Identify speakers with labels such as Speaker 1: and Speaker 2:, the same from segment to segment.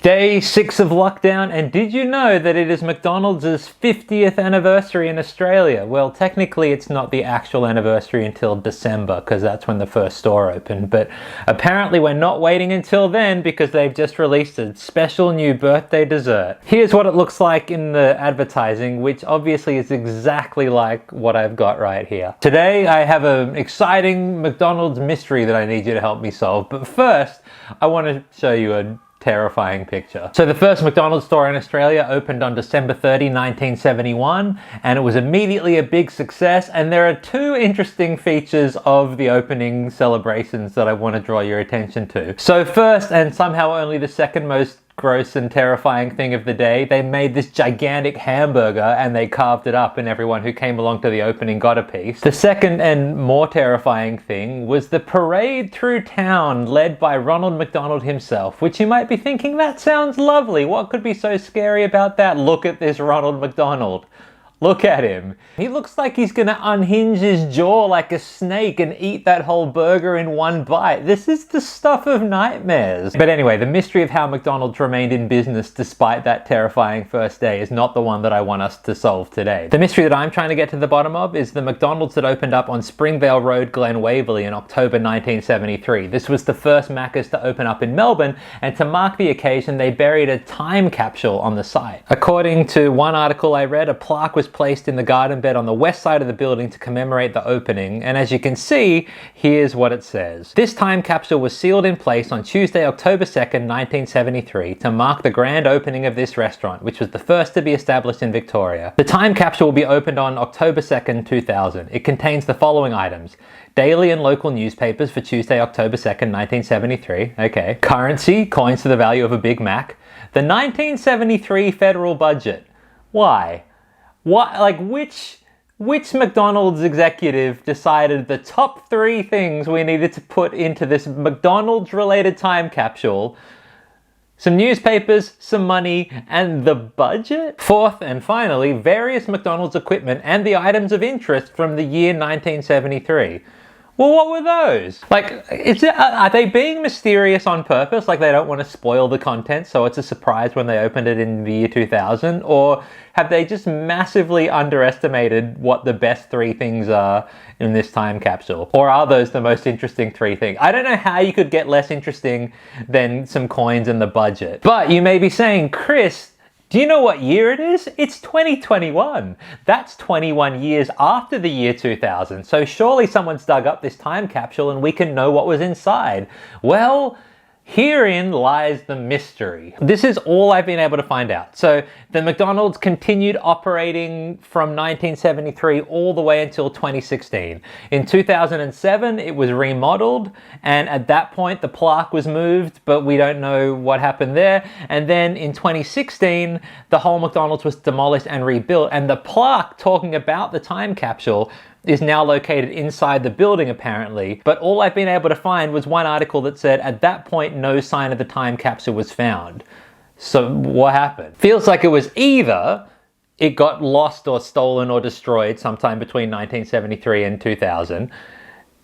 Speaker 1: Day 6 of lockdown, and did you know that it is McDonald's 50th anniversary in Australia? Well, technically it's not the actual anniversary until December, because that's when the first store opened, but apparently we're not waiting until then because they've just released a special new birthday dessert. Here's what it looks like in the advertising, which obviously is exactly like what I've got right here. Today I have an exciting McDonald's mystery that I need you to help me solve, but first I want to show you a terrifying picture. So the first McDonald's store in Australia opened on December 30, 1971, and it was immediately a big success, and there are two interesting features of the opening celebrations that I want to draw your attention to. So first, and somehow only the second most gross and terrifying thing of the day, they made this gigantic hamburger and they carved it up and everyone who came along to the opening got a piece. The second and more terrifying thing was the parade through town led by Ronald McDonald himself, which you might be thinking, that sounds lovely. What could be so scary about that? Look at this Ronald McDonald. Look at him. He looks like he's gonna unhinge his jaw like a snake and eat that whole burger in one bite. This is the stuff of nightmares. But anyway, the mystery of how McDonald's remained in business despite that terrifying first day is not the one that I want us to solve today. The mystery that I'm trying to get to the bottom of is the McDonald's that opened up on Springvale Road, Glen Waverley in October 1973. This was the first Maccas to open up in Melbourne, and to mark the occasion, they buried a time capsule on the site. According to one article I read, a plaque was placed in the garden bed on the west side of the building to commemorate the opening, and as you can see, here's what it says. This time capsule was sealed in place on Tuesday, October 2nd, 1973 to mark the grand opening of this restaurant, which was the first to be established in Victoria. The time capsule will be opened on October 2nd, 2000. It contains the following items: daily and local newspapers for Tuesday, October 2nd, 1973. Okay. Currency, coins to the value of a Big Mac. The 1973 federal budget. Why? What, like, which McDonald's executive decided the top 3 things we needed to put into this McDonald's related time capsule? Some newspapers, some money, and the budget? Fourth and finally, various McDonald's equipment and the items of interest from the year 1973. Well, what were those? Like, are they being mysterious on purpose? Like they don't want to spoil the content, so it's a surprise when they opened it in the year 2000? Or have they just massively underestimated what the best 3 things are in this time capsule? Or are those the most interesting 3 things? I don't know how you could get less interesting than some coins and the budget. But you may be saying, Chris, do you know what year it is? It's 2021. That's 21 years after the year 2000. So surely someone's dug up this time capsule and we can know what was inside. Well, herein lies the mystery. This is all I've been able to find out. So the McDonald's continued operating from 1973 all the way until 2016. In 2007, it was remodeled, and at that point the plaque was moved, but we don't know what happened there. And then in 2016, the whole McDonald's was demolished and rebuilt, and the plaque talking about the time capsule is now located inside the building apparently, but all I've been able to find was one article that said at that point no sign of the time capsule was found. So what happened? Feels like it was either it got lost or stolen or destroyed sometime between 1973 and 2000,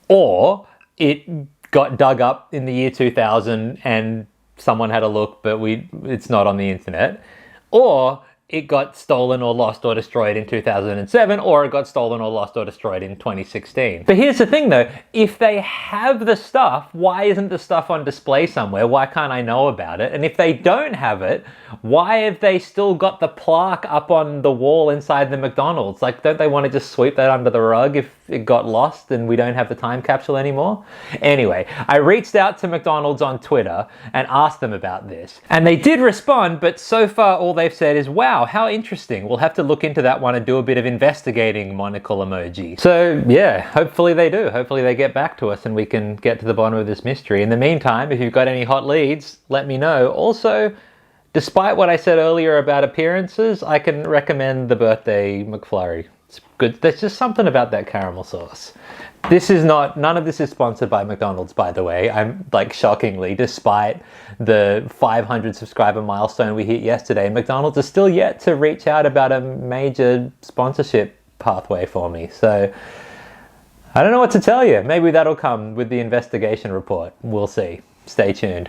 Speaker 1: or it got dug up in the year 2000 and someone had a look but it's not on the internet, or it got stolen or lost or destroyed in 2007, or it got stolen or lost or destroyed in 2016. But here's the thing though, if they have the stuff, why isn't the stuff on display somewhere? Why can't I know about it? And if they don't have it, why have they still got the plaque up on the wall inside the McDonald's? Like, don't they want to just sweep that under the rug if it got lost and we don't have the time capsule anymore? Anyway, I reached out to McDonald's on Twitter and asked them about this. And they did respond, but so far all they've said is, wow, how interesting. We'll have to look into that one and do a bit of investigating, monocle emoji. So yeah, hopefully they do. Hopefully they get back to us and we can get to the bottom of this mystery. In the meantime, if you've got any hot leads, let me know. Also, despite what I said earlier about appearances, I can recommend the birthday McFlurry. It's good. There's just something about that caramel sauce. None of this is sponsored by McDonald's, by the way. I'm like, shockingly, despite the 500 subscriber milestone we hit yesterday, McDonald's is still yet to reach out about a major sponsorship pathway for me. So I don't know what to tell you. Maybe that'll come with the investigation report. We'll see. Stay tuned.